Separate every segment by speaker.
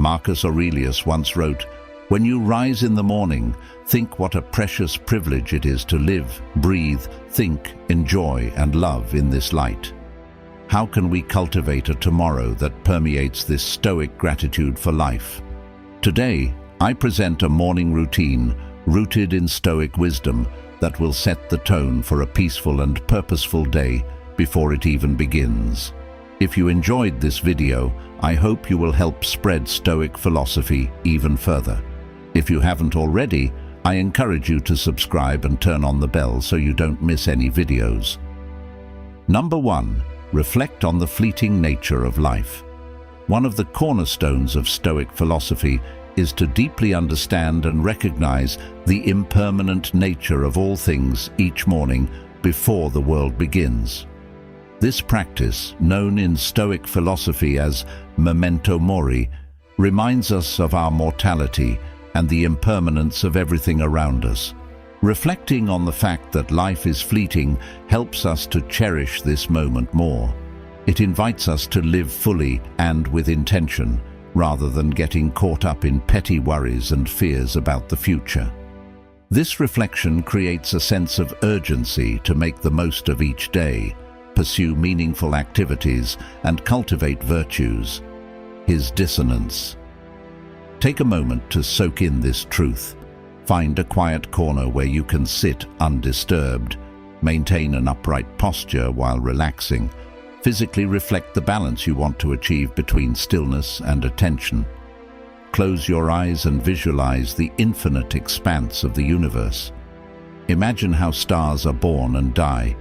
Speaker 1: Marcus Aurelius once wrote, "When you rise in the morning, think what a precious privilege it is to live, breathe, think, enjoy, and love in this light." How can we cultivate a tomorrow that permeates this stoic gratitude for life? Today, I present a morning routine rooted in stoic wisdom that will set the tone for a peaceful and purposeful day before it even begins. If you enjoyed this video, I hope you will help spread stoic philosophy even further. If you haven't already, I encourage you to subscribe and turn on the bell so you don't miss any videos. Number 1. Reflect on the fleeting nature of life. One of the cornerstones of Stoic philosophy is to deeply understand and recognize the impermanent nature of all things each morning before the world begins. This practice, known in Stoic philosophy as memento mori, reminds us of our mortality and the impermanence of everything around us. Reflecting on the fact that life is fleeting helps us to cherish this moment more. It invites us to live fully and with intention, rather than getting caught up in petty worries and fears about the future. This reflection creates a sense of urgency to make the most of each day, pursue meaningful activities, and cultivate virtues. His dissonance. Take a moment to soak in this truth. Find a quiet corner where you can sit undisturbed. Maintain an upright posture while relaxing. Physically reflect the balance you want to achieve between stillness and attention. Close your eyes and visualize the infinite expanse of the universe. Imagine how stars are born and die.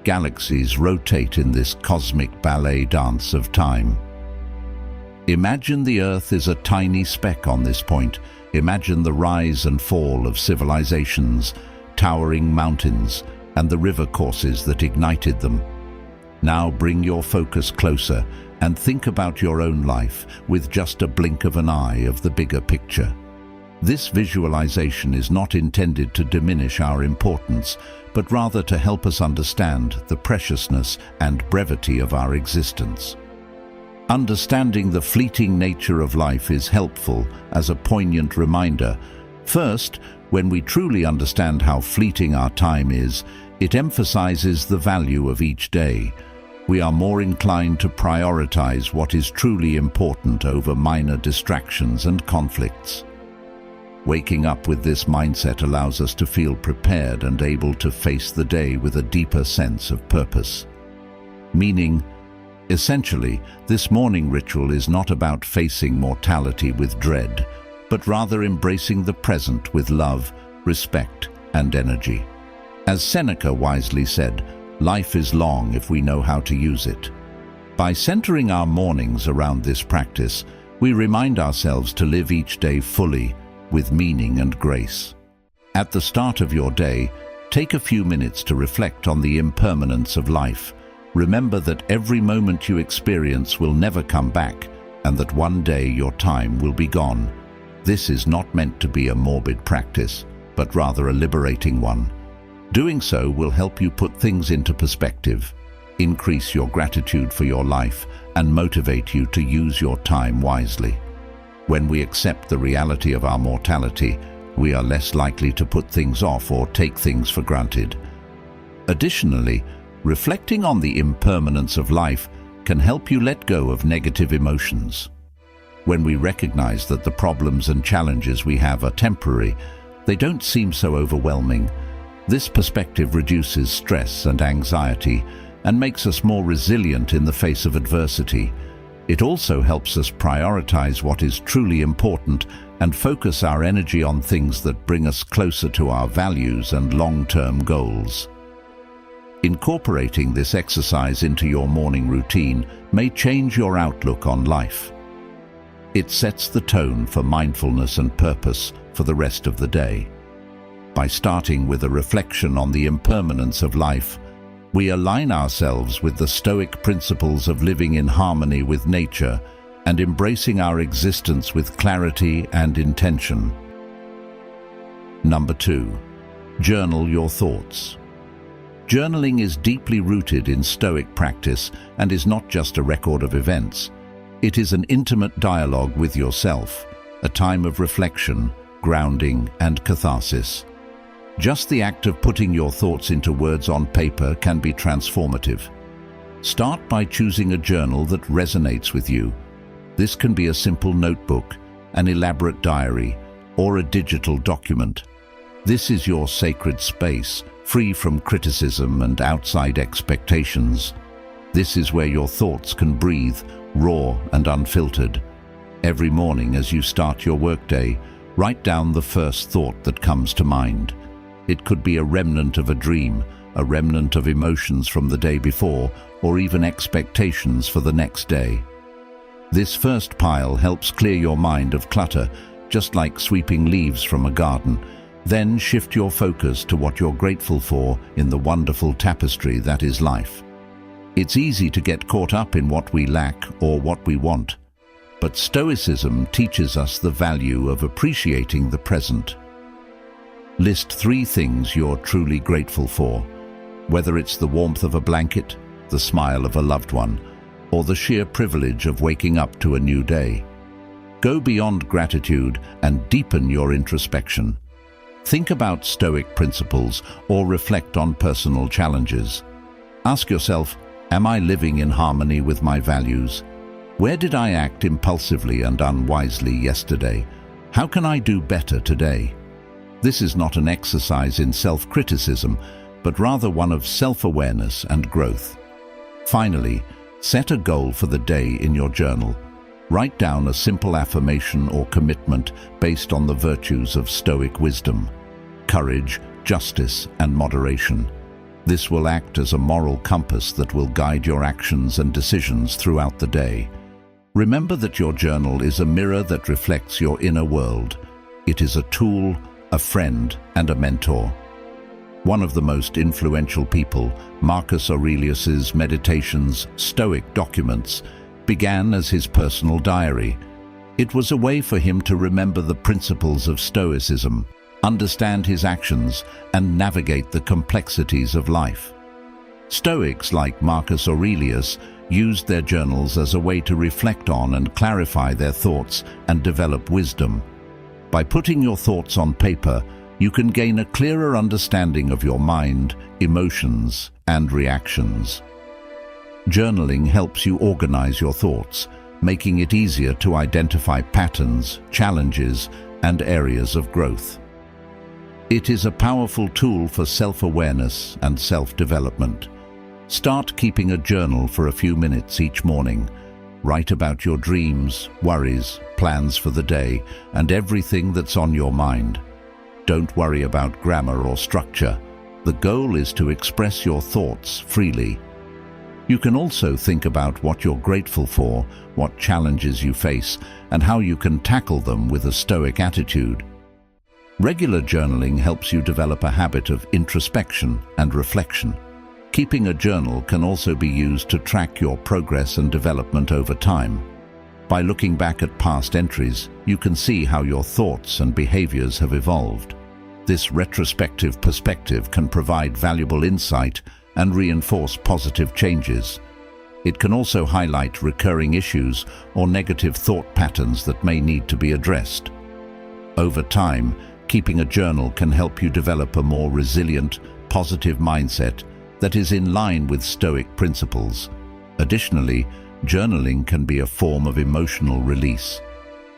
Speaker 1: Galaxies rotate in this cosmic ballet dance of time. Imagine the Earth is a tiny speck on this point. Imagine the rise and fall of civilizations, towering mountains, and the river courses that ignited them. Now bring your focus closer and think about your own life with just a blink of an eye of the bigger picture. This visualization is not intended to diminish our importance, but rather to help us understand the preciousness and brevity of our existence. Understanding the fleeting nature of life is helpful as a poignant reminder. First, when we truly understand how fleeting our time is, it emphasizes the value of each day. We are more inclined to prioritize what is truly important over minor distractions and conflicts. Waking up with this mindset allows us to feel prepared and able to face the day with a deeper sense of purpose. Meaning, essentially, this morning ritual is not about facing mortality with dread, but rather embracing the present with love, respect, and energy. As Seneca wisely said, life is long if we know how to use it. By centering our mornings around this practice, we remind ourselves to live each day fully, with meaning and grace. At the start of your day, take a few minutes to reflect on the impermanence of life. Remember that every moment you experience will never come back, and that one day your time will be gone. This is not meant to be a morbid practice, but rather a liberating one. Doing so will help you put things into perspective, increase your gratitude for your life, and motivate you to use your time wisely. When we accept the reality of our mortality, we are less likely to put things off or take things for granted. Additionally, reflecting on the impermanence of life can help you let go of negative emotions. When we recognize that the problems and challenges we have are temporary, they don't seem so overwhelming. This perspective reduces stress and anxiety and makes us more resilient in the face of adversity. It also helps us prioritize what is truly important and focus our energy on things that bring us closer to our values and long-term goals. Incorporating this exercise into your morning routine may change your outlook on life. It sets the tone for mindfulness and purpose for the rest of the day. By starting with a reflection on the impermanence of life, we align ourselves with the Stoic principles of living in harmony with nature and embracing our existence with clarity and intention. Number 2. Journal your thoughts. Journaling is deeply rooted in Stoic practice and is not just a record of events. It is an intimate dialogue with yourself, a time of reflection, grounding, and catharsis. Just the act of putting your thoughts into words on paper can be transformative. Start by choosing a journal that resonates with you. This can be a simple notebook, an elaborate diary, or a digital document. This is your sacred space, free from criticism and outside expectations. This is where your thoughts can breathe, raw and unfiltered. Every morning as you start your workday, write down the first thought that comes to mind. It could be a remnant of a dream, a remnant of emotions from the day before, or even expectations for the next day. This first pile helps clear your mind of clutter, just like sweeping leaves from a garden. Then shift your focus to what you're grateful for in the wonderful tapestry that is life. It's easy to get caught up in what we lack or what we want, but Stoicism teaches us the value of appreciating the present. List 3 things you're truly grateful for, whether it's the warmth of a blanket, the smile of a loved one, or the sheer privilege of waking up to a new day. Go beyond gratitude and deepen your introspection. Think about Stoic principles or reflect on personal challenges. Ask yourself, am I living in harmony with my values? Where did I act impulsively and unwisely yesterday? How can I do better today? This is not an exercise in self-criticism, but rather one of self-awareness and growth. Finally, set a goal for the day in your journal. Write down a simple affirmation or commitment based on the virtues of Stoic wisdom: courage, justice, and moderation. This will act as a moral compass that will guide your actions and decisions throughout the day. Remember that your journal is a mirror that reflects your inner world. It is a tool, a friend, and a mentor. One of the most influential people, Marcus Aurelius's Meditations, Stoic documents, began as his personal diary. It was a way for him to remember the principles of Stoicism, understand his actions, and navigate the complexities of life. Stoics like Marcus Aurelius used their journals as a way to reflect on and clarify their thoughts and develop wisdom. By putting your thoughts on paper, you can gain a clearer understanding of your mind, emotions, and reactions. Journaling helps you organize your thoughts, making it easier to identify patterns, challenges, and areas of growth. It is a powerful tool for self-awareness and self-development. Start keeping a journal for a few minutes each morning. Write about your dreams, worries, plans for the day, and everything that's on your mind. Don't worry about grammar or structure. The goal is to express your thoughts freely. You can also think about what you're grateful for, what challenges you face, and how you can tackle them with a Stoic attitude. Regular journaling helps you develop a habit of introspection and reflection. Keeping a journal can also be used to track your progress and development over time. By looking back at past entries, you can see how your thoughts and behaviors have evolved. This retrospective perspective can provide valuable insight and reinforce positive changes. It can also highlight recurring issues or negative thought patterns that may need to be addressed. Over time, keeping a journal can help you develop a more resilient, positive mindset that is in line with Stoic principles. Additionally, journaling can be a form of emotional release.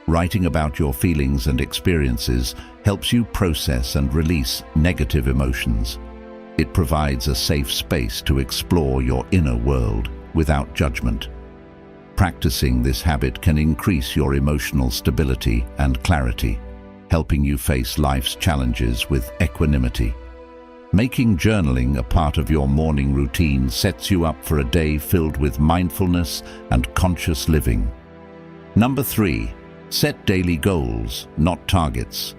Speaker 1: Writing about your feelings and experiences helps you process and release negative emotions. It provides a safe space to explore your inner world without judgment. Practicing this habit can increase your emotional stability and clarity, helping you face life's challenges with equanimity. Making journaling a part of your morning routine sets you up for a day filled with mindfulness and conscious living. Number 3, set daily goals, not targets.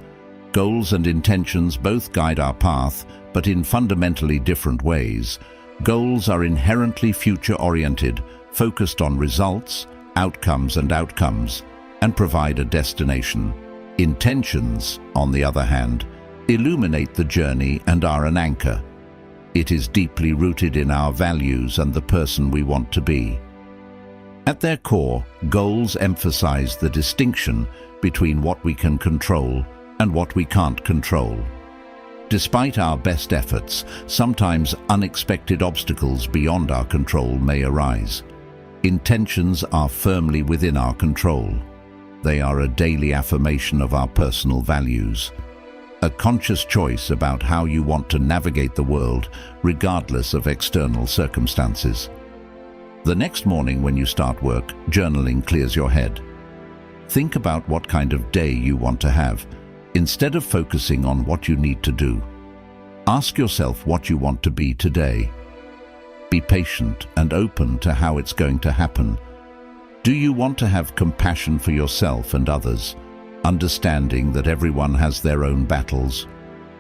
Speaker 1: Goals and intentions both guide our path, but in fundamentally different ways. Goals are inherently future-oriented, focused on results, outcomes, and provide a destination. Intentions, on the other hand, illuminate the journey and are an anchor. It is deeply rooted in our values and the person we want to be. At their core, goals emphasize the distinction between what we can control and what we can't control. Despite our best efforts, sometimes unexpected obstacles beyond our control may arise. Intentions are firmly within our control. They are a daily affirmation of our personal values, a conscious choice about how you want to navigate the world, regardless of external circumstances. The next morning when you start work, journaling clears your head. Think about what kind of day you want to have, instead of focusing on what you need to do. Ask yourself what you want to be today. Be patient and open to how it's going to happen. Do you want to have compassion for yourself and others, understanding that everyone has their own battles?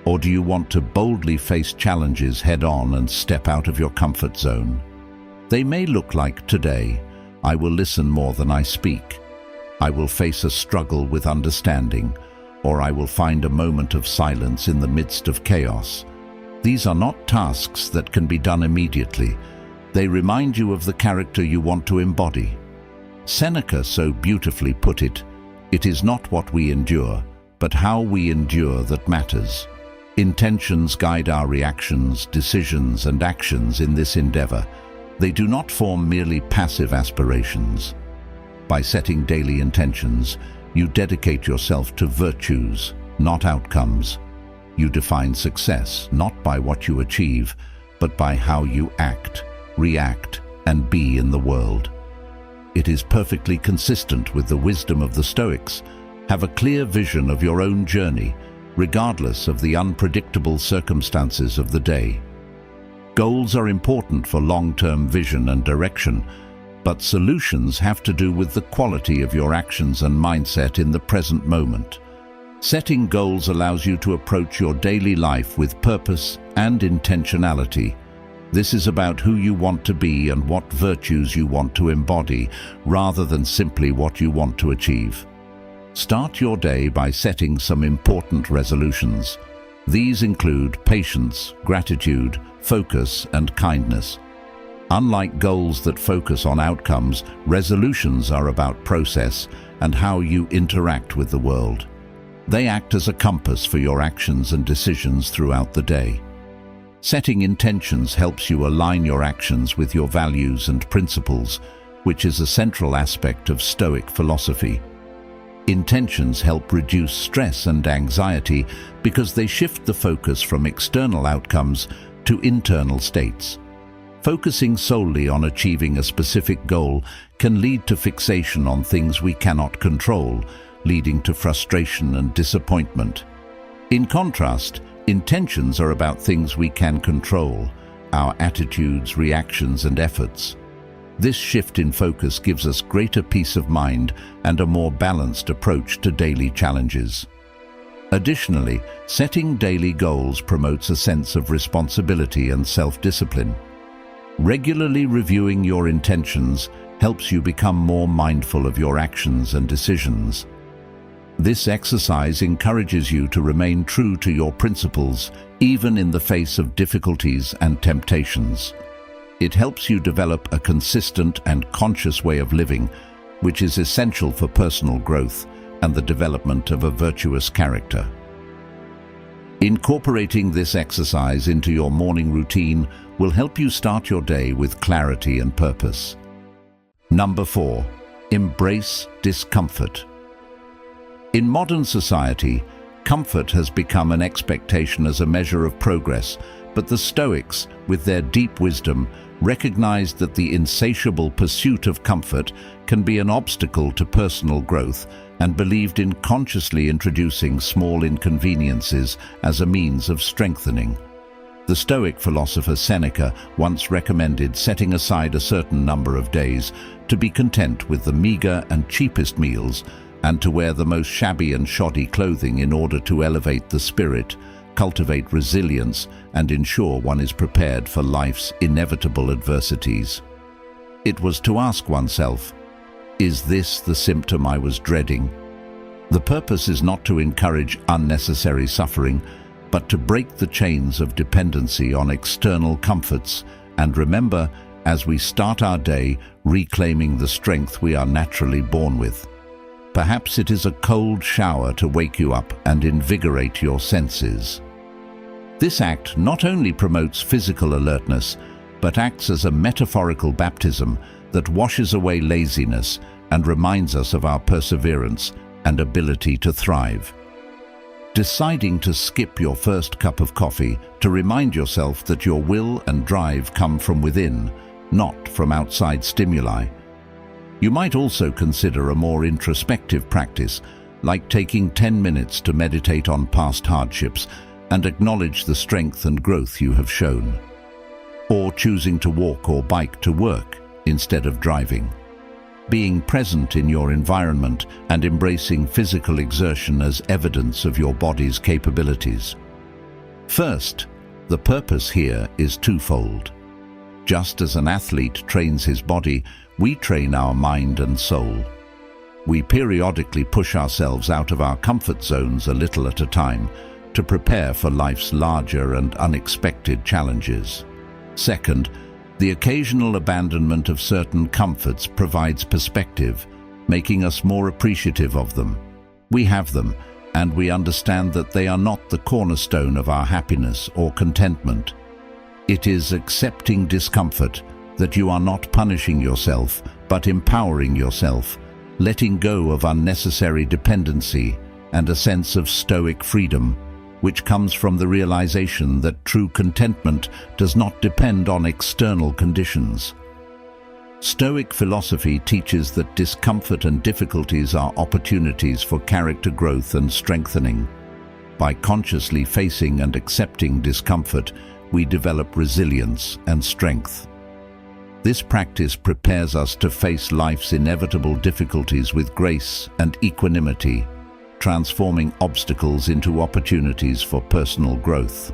Speaker 1: Or do you want to boldly face challenges head-on and step out of your comfort zone? They may look like today, I will listen more than I speak. I will face a struggle with understanding, or I will find a moment of silence in the midst of chaos. These are not tasks that can be done immediately. They remind you of the character you want to embody. Seneca so beautifully put it, "It is not what we endure, but how we endure that matters." Intentions guide our reactions, decisions, and actions in this endeavor. They do not form merely passive aspirations. By setting daily intentions, you dedicate yourself to virtues, not outcomes. You define success not by what you achieve, but by how you act, react, and be in the world. It is perfectly consistent with the wisdom of the Stoics. Have a clear vision of your own journey, regardless of the unpredictable circumstances of the day. Goals are important for long-term vision and direction, but solutions have to do with the quality of your actions and mindset in the present moment. Setting goals allows you to approach your daily life with purpose and intentionality. This is about who you want to be and what virtues you want to embody, rather than simply what you want to achieve. Start your day by setting some important resolutions. These include patience, gratitude, focus, and kindness. Unlike goals that focus on outcomes, resolutions are about process and how you interact with the world. They act as a compass for your actions and decisions throughout the day. Setting intentions helps you align your actions with your values and principles, which is a central aspect of Stoic philosophy. Intentions help reduce stress and anxiety because they shift the focus from external outcomes to internal states. Focusing solely on achieving a specific goal can lead to fixation on things we cannot control, leading to frustration and disappointment. In contrast, intentions are about things we can control, our attitudes, reactions, and efforts. This shift in focus gives us greater peace of mind and a more balanced approach to daily challenges. Additionally, setting daily goals promotes a sense of responsibility and self-discipline. Regularly reviewing your intentions helps you become more mindful of your actions and decisions. This exercise encourages you to remain true to your principles, even in the face of difficulties and temptations. It helps you develop a consistent and conscious way of living, which is essential for personal growth and the development of a virtuous character. Incorporating this exercise into your morning routine will help you start your day with clarity and purpose. Number 4. Embrace discomfort. In modern society, comfort has become an expectation as a measure of progress, but the Stoics, with their deep wisdom, recognized that the insatiable pursuit of comfort can be an obstacle to personal growth and believed in consciously introducing small inconveniences as a means of strengthening. The Stoic philosopher Seneca once recommended setting aside a certain number of days to be content with the meager and cheapest meals and to wear the most shabby and shoddy clothing in order to elevate the spirit, cultivate resilience, and ensure one is prepared for life's inevitable adversities. It was to ask oneself, is this the symptom I was dreading? The purpose is not to encourage unnecessary suffering, but to break the chains of dependency on external comforts and remember, as we start our day reclaiming the strength we are naturally born with. Perhaps it is a cold shower to wake you up and invigorate your senses. This act not only promotes physical alertness, but acts as a metaphorical baptism that washes away laziness and reminds us of our perseverance and ability to thrive. Deciding to skip your first cup of coffee to remind yourself that your will and drive come from within, not from outside stimuli. You might also consider a more introspective practice, like taking 10 minutes to meditate on past hardships and acknowledge the strength and growth you have shown. Or choosing to walk or bike to work instead of driving. Being present in your environment and embracing physical exertion as evidence of your body's capabilities. First, the purpose here is twofold. Just as an athlete trains his body, we train our mind and soul. We periodically push ourselves out of our comfort zones a little at a time to prepare for life's larger and unexpected challenges. Second, the occasional abandonment of certain comforts provides perspective, making us more appreciative of them. We have them, and we understand that they are not the cornerstone of our happiness or contentment. It is accepting discomfort, that you are not punishing yourself, but empowering yourself, letting go of unnecessary dependency and a sense of stoic freedom, which comes from the realization that true contentment does not depend on external conditions. Stoic philosophy teaches that discomfort and difficulties are opportunities for character growth and strengthening. By consciously facing and accepting discomfort, we develop resilience and strength. This practice prepares us to face life's inevitable difficulties with grace and equanimity, transforming obstacles into opportunities for personal growth.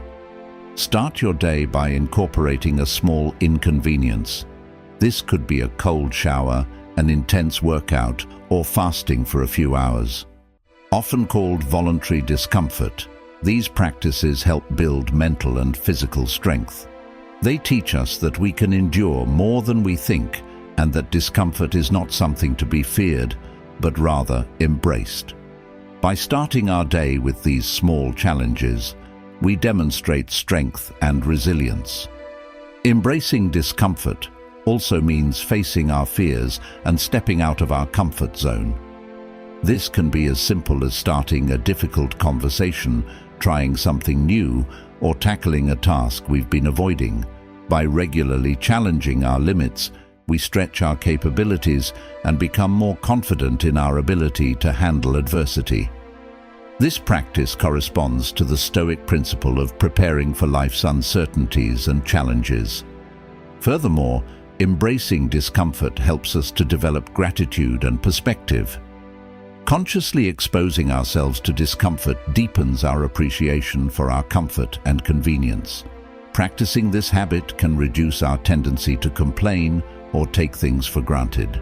Speaker 1: Start your day by incorporating a small inconvenience. This could be a cold shower, an intense workout, or fasting for a few hours. Often called voluntary discomfort, these practices help build mental and physical strength. They teach us that we can endure more than we think, and that discomfort is not something to be feared, but rather embraced. By starting our day with these small challenges, we demonstrate strength and resilience. Embracing discomfort also means facing our fears and stepping out of our comfort zone. This can be as simple as starting a difficult conversation, trying something new, or tackling a task we've been avoiding. By regularly challenging our limits, we stretch our capabilities and become more confident in our ability to handle adversity. This practice corresponds to the Stoic principle of preparing for life's uncertainties and challenges. Furthermore, embracing discomfort helps us to develop gratitude and perspective. Consciously exposing ourselves to discomfort deepens our appreciation for our comfort and convenience. Practicing this habit can reduce our tendency to complain or take things for granted.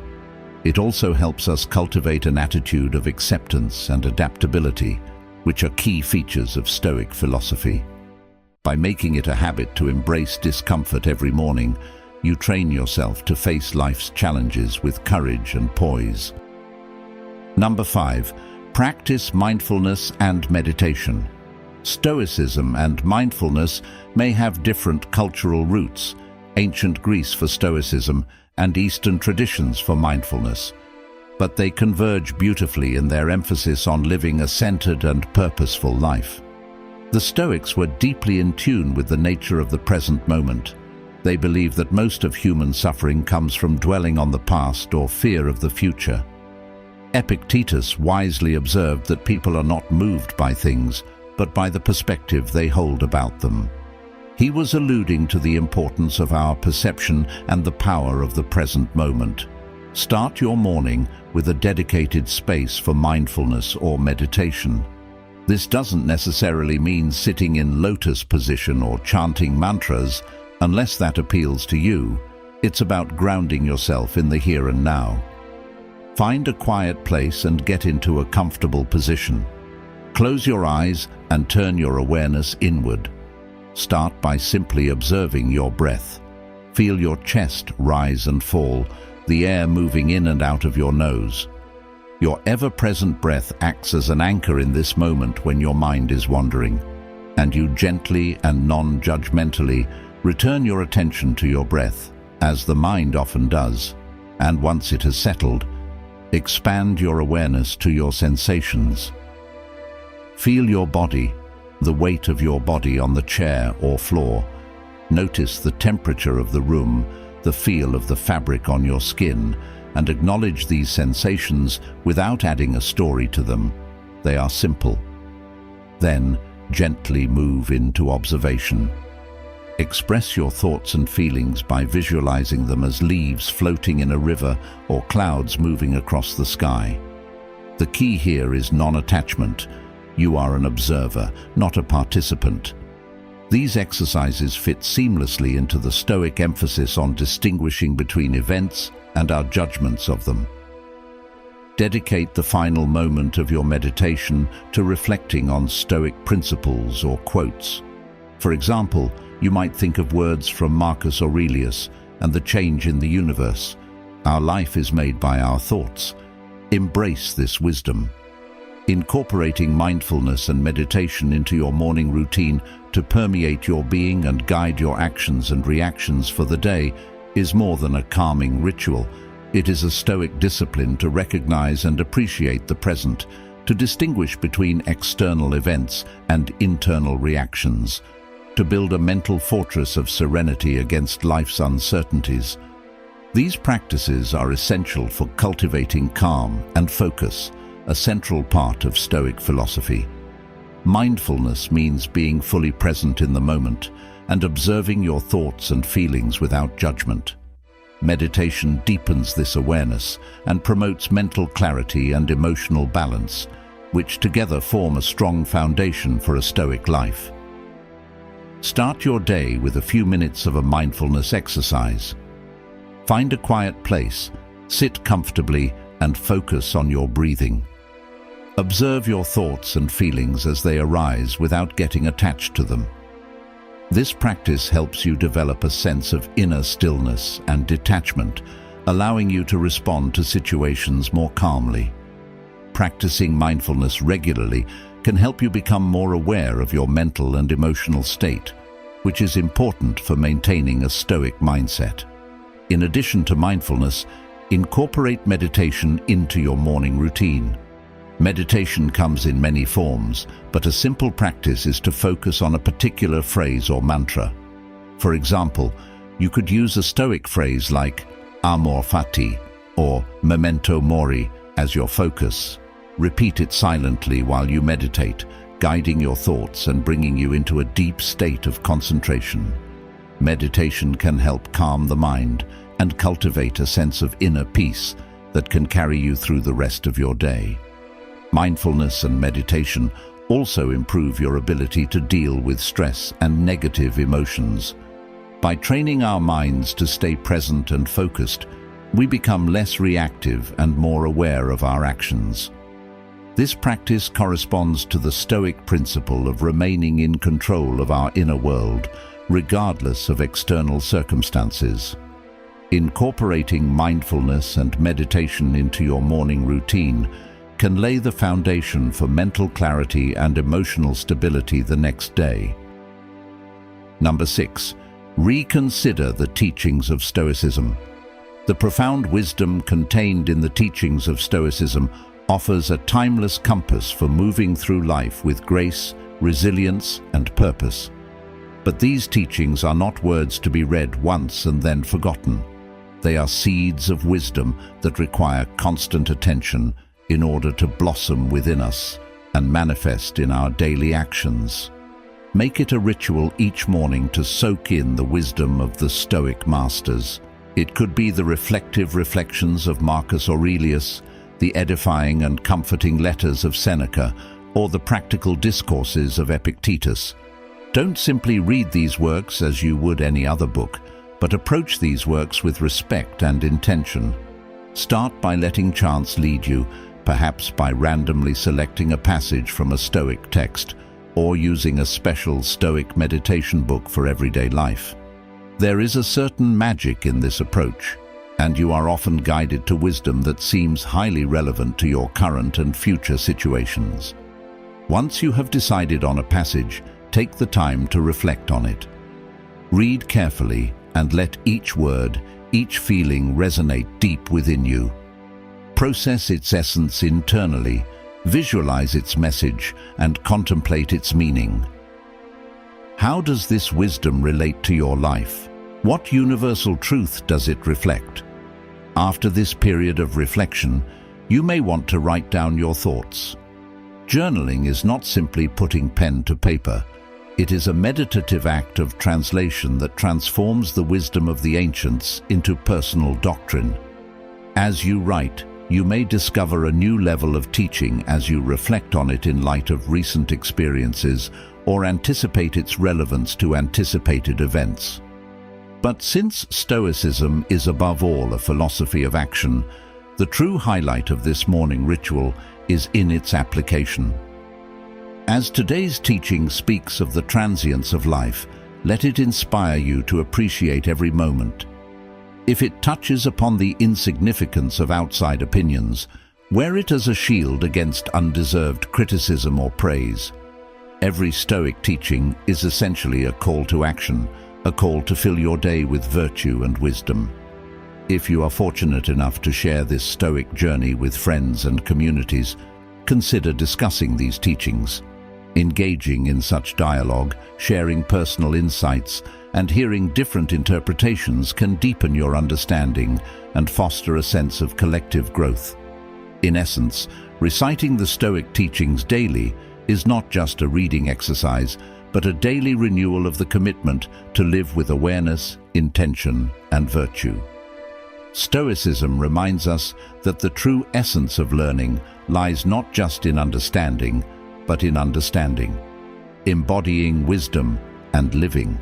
Speaker 1: It also helps us cultivate an attitude of acceptance and adaptability, which are key features of Stoic philosophy. By making it a habit to embrace discomfort every morning, you train yourself to face life's challenges with courage and poise. Number 5. Practice mindfulness and meditation. Stoicism and mindfulness may have different cultural roots, ancient Greece for Stoicism and Eastern traditions for mindfulness, but they converge beautifully in their emphasis on living a centered and purposeful life. The Stoics were deeply in tune with the nature of the present moment. They believe that most of human suffering comes from dwelling on the past or fear of the future. Epictetus wisely observed that people are not moved by things, but by the perspective they hold about them. He was alluding to the importance of our perception and the power of the present moment. Start your morning with a dedicated space for mindfulness or meditation. This doesn't necessarily mean sitting in lotus position or chanting mantras, unless that appeals to you. It's about grounding yourself in the here and now. Find a quiet place and get into a comfortable position. Close your eyes and turn your awareness inward. Start by simply observing your breath. Feel your chest rise and fall, the air moving in and out of your nose. Your ever-present breath acts as an anchor in this moment when your mind is wandering, and you gently and non-judgmentally return your attention to your breath, as the mind often does, and once it has settled, expand your awareness to your sensations. Feel your body, the weight of your body on the chair or floor. Notice the temperature of the room, the feel of the fabric on your skin, and acknowledge these sensations without adding a story to them. They are simple. Then, gently move into observation. Express your thoughts and feelings by visualizing them as leaves floating in a river or clouds moving across the sky. The key here is non-attachment. You are an observer, not a participant. These exercises fit seamlessly into the Stoic emphasis on distinguishing between events and our judgments of them. Dedicate the final moment of your meditation to reflecting on Stoic principles or quotes. For example, you might think of words from Marcus Aurelius and the change in the universe. Our life is made by our thoughts. Embrace this wisdom. Incorporating mindfulness and meditation into your morning routine to permeate your being and guide your actions and reactions for the day is more than a calming ritual. It is a Stoic discipline to recognize and appreciate the present, to distinguish between external events and internal reactions, to build a mental fortress of serenity against life's uncertainties. These practices are essential for cultivating calm and focus, a central part of Stoic philosophy. Mindfulness means being fully present in the moment and observing your thoughts and feelings without judgment. Meditation deepens this awareness and promotes mental clarity and emotional balance, which together form a strong foundation for a Stoic life. Start your day with a few minutes of a mindfulness exercise. Find a quiet place, sit comfortably, and focus on your breathing. Observe your thoughts and feelings as they arise without getting attached to them. This practice helps you develop a sense of inner stillness and detachment, allowing you to respond to situations more calmly. Practicing mindfulness regularly can help you become more aware of your mental and emotional state, which is important for maintaining a Stoic mindset. In addition to mindfulness, incorporate meditation into your morning routine. Meditation comes in many forms, but a simple practice is to focus on a particular phrase or mantra. For example, you could use a Stoic phrase like Amor, Fati or Memento Mori as your focus. Repeat it silently while you meditate, guiding your thoughts and bringing you into a deep state of concentration. Meditation can help calm the mind and cultivate a sense of inner peace that can carry you through the rest of your day. Mindfulness and meditation also improve your ability to deal with stress and negative emotions. By training our minds to stay present and focused, we become less reactive and more aware of our actions. This practice corresponds to the Stoic principle of remaining in control of our inner world, regardless of external circumstances. Incorporating mindfulness and meditation into your morning routine can lay the foundation for mental clarity and emotional stability the next day. Number 6. Reconsider the teachings of Stoicism. The profound wisdom contained in the teachings of Stoicism offers a timeless compass for moving through life with grace, resilience, and purpose. But these teachings are not words to be read once and then forgotten. They are seeds of wisdom that require constant attention in order to blossom within us and manifest in our daily actions. Make it a ritual each morning to soak in the wisdom of the Stoic masters. It could be the reflective reflections of Marcus Aurelius, the edifying and comforting letters of Seneca, or the practical discourses of Epictetus. Don't simply read these works as you would any other book, but approach these works with respect and intention. Start by letting chance lead you, perhaps by randomly selecting a passage from a Stoic text, or using a special Stoic meditation book for everyday life. There is a certain magic in this approach, and you are often guided to wisdom that seems highly relevant to your current and future situations. Once you have decided on a passage, take the time to reflect on it. Read carefully and let each word, each feeling resonate deep within you. Process its essence internally, visualize its message, and contemplate its meaning. How does this wisdom relate to your life? What universal truth does it reflect? After this period of reflection, you may want to write down your thoughts. Journaling is not simply putting pen to paper. It is a meditative act of translation that transforms the wisdom of the ancients into personal doctrine. As you write, you may discover a new level of teaching as you reflect on it in light of recent experiences or anticipate its relevance to anticipated events. But since Stoicism is above all a philosophy of action, the true highlight of this morning ritual is in its application. As today's teaching speaks of the transience of life, let it inspire you to appreciate every moment. If it touches upon the insignificance of outside opinions, wear it as a shield against undeserved criticism or praise. Every Stoic teaching is essentially a call to action, a call to fill your day with virtue and wisdom. If you are fortunate enough to share this Stoic journey with friends and communities, consider discussing these teachings. Engaging in such dialogue, sharing personal insights, and hearing different interpretations can deepen your understanding and foster a sense of collective growth. In essence, reciting the Stoic teachings daily is not just a reading exercise, but a daily renewal of the commitment to live with awareness, intention, and virtue. Stoicism reminds us that the true essence of learning lies not just in understanding, but in understanding, embodying wisdom and living.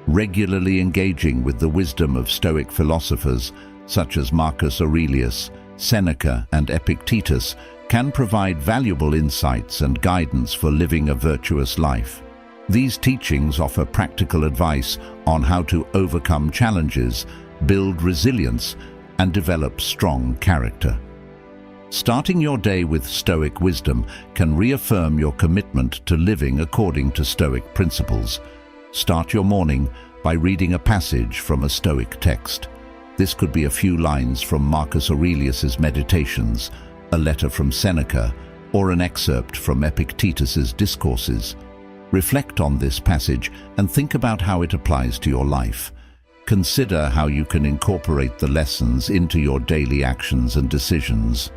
Speaker 1: Regularly engaging with the wisdom of Stoic philosophers such as Marcus Aurelius, Seneca, and Epictetus can provide valuable insights and guidance for living a virtuous life. These teachings offer practical advice on how to overcome challenges, build resilience, and develop strong character. Starting your day with Stoic wisdom can reaffirm your commitment to living according to Stoic principles. Start your morning by reading a passage from a Stoic text. This could be a few lines from Marcus Aurelius's Meditations, a letter from Seneca, or an excerpt from Epictetus's Discourses. Reflect on this passage and think about how it applies to your life. Consider how you can incorporate the lessons into your daily actions and decisions.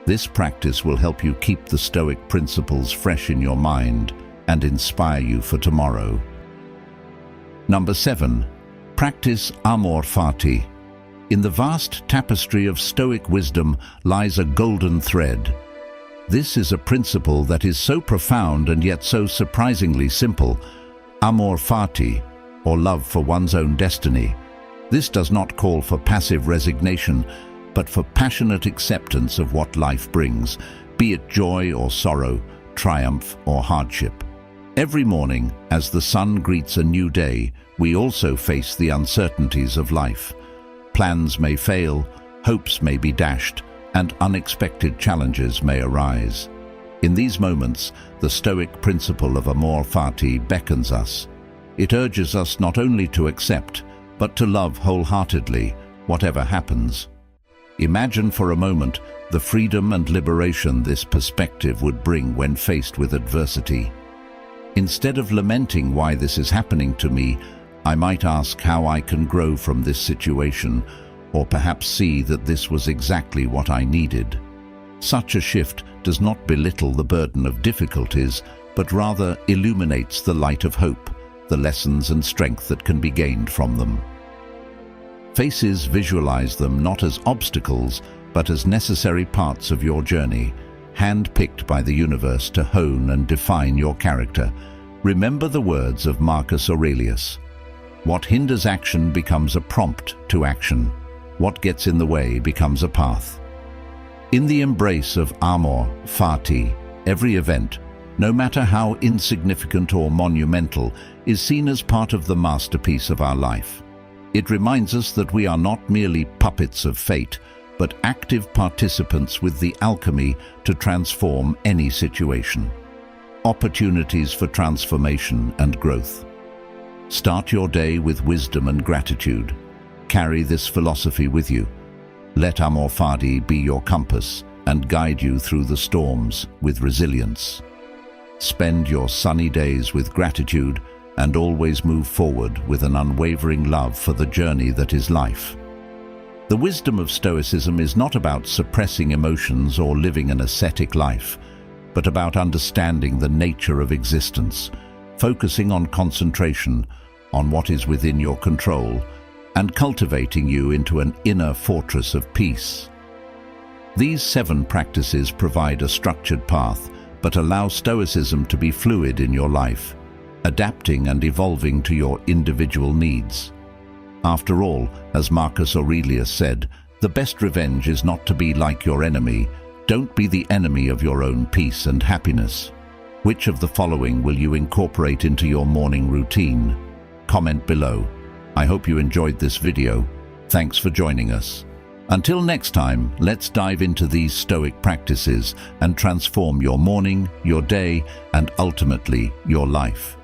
Speaker 1: This practice will help you keep the Stoic principles fresh in your mind and inspire you for tomorrow. Number 7. Practice Amor Fati. In the vast tapestry of Stoic wisdom lies a golden thread. This is a principle that is so profound and yet so surprisingly simple. Amor Fati, or love for one's own destiny. This does not call for passive resignation, but for passionate acceptance of what life brings, be it joy or sorrow, triumph or hardship. Every morning, as the sun greets a new day, we also face the uncertainties of life. Plans may fail, hopes may be dashed, and unexpected challenges may arise. In these moments, the Stoic principle of Amor Fati beckons us. It urges us not only to accept, but to love wholeheartedly, whatever happens. Imagine for a moment the freedom and liberation this perspective would bring when faced with adversity. Instead of lamenting why this is happening to me, I might ask how I can grow from this situation, or perhaps see that this was exactly what I needed. Such a shift does not belittle the burden of difficulties, but rather illuminates the light of hope, the lessons and strength that can be gained from them. Faces visualize them not as obstacles, but as necessary parts of your journey, hand-picked by the universe to hone and define your character. Remember the words of Marcus Aurelius. What hinders action becomes a prompt to action. What gets in the way becomes a path. In the embrace of Amor Fati, every event, no matter how insignificant or monumental, is seen as part of the masterpiece of our life. It reminds us that we are not merely puppets of fate, but active participants with the alchemy to transform any situation. Opportunities for transformation and growth. Start your day with wisdom and gratitude. Carry this philosophy with you. Let Amor Fati be your compass and guide you through the storms with resilience. Spend your sunny days with gratitude and always move forward with an unwavering love for the journey that is life. The wisdom of Stoicism is not about suppressing emotions or living an ascetic life, but about understanding the nature of existence, focusing on concentration, on what is within your control, and cultivating you into an inner fortress of peace. These 7 practices provide a structured path, but allow Stoicism to be fluid in your life, adapting and evolving to your individual needs. After all, as Marcus Aurelius said, the best revenge is not to be like your enemy. Don't be the enemy of your own peace and happiness. Which of the following will you incorporate into your morning routine? Comment below. I hope you enjoyed this video. Thanks for joining us. Until next time, let's dive into these Stoic practices and transform your morning, your day, and ultimately your life.